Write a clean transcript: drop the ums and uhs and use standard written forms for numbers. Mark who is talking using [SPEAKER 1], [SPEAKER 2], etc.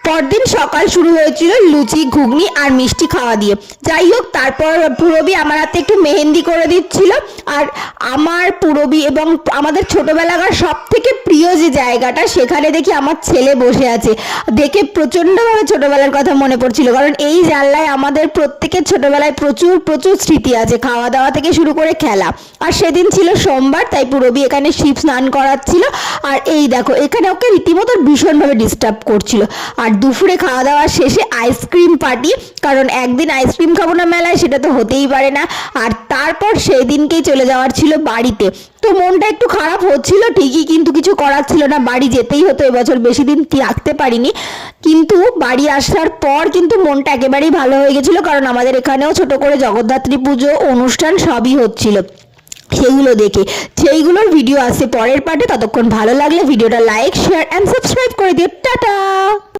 [SPEAKER 1] পরদিন সকাল শুরু হয়েছিল লুচি ঘুগনি আর মিষ্টি খাওয়া দিয়ে। যাই হোক, তারপর পূরবী আমার হাতে একটু মেহেন্দি করে দিচ্ছিল। আর আমার পূরবী এবং আমাদের ছোটবেলাকার সব থেকে প্রিয় যে জায়গাটা, সেখানে দেখি আমার ছেলে বসে আছে। দেখে প্রচণ্ডভাবে ছোটবেলার কথা মনে পড়ছিল, কারণ এই জানলায় আমাদের প্রত্যেকের ছোটবেলায় প্রচুর প্রচুর স্মৃতি আছে, খাওয়া দাওয়া থেকে শুরু করে খেলা। আর সেদিন ছিল সোমবার, তাই পূরবী এখানে শিব স্নান করাচ্ছিল। আর এই দেখো, এখানে ওকে রীতিমতো ভীষণভাবে ডিস্টার্ব করছিল। আর দুপুরে খাওয়া দাওয়া শেষে আইসক্রিম পার্টি, কারণ একদিন আইসক্রিম খাবো না মেলায়, সেটা তো হতেই পারে না। আর তারপর সেই দিনকেই চলে যাওয়ার ছিল বাড়িতে। তো মনটা একটু খারাপ হচ্ছিল ঠিকই, কিন্তু কিছু করার ছিল না, বাড়ি যেতেই হতো। এবছর বেশি দিন রাখতে পারিনি, কিন্তু বাড়ি আসার পর কিন্তু মনটা একেবারেই ভালো হয়ে গেছিলো, কারণ আমাদের এখানেও ছোট করে জগদ্ধাত্রী পুজো অনুষ্ঠান সবই হচ্ছিল। সেগুলো দেখে, সেইগুলোর ভিডিও আসছে পরের পার্টে। ততক্ষণ ভালো লাগলে ভিডিওটা লাইক, শেয়ার অ্যান্ড সাবস্ক্রাইব করে দিও। টাটা।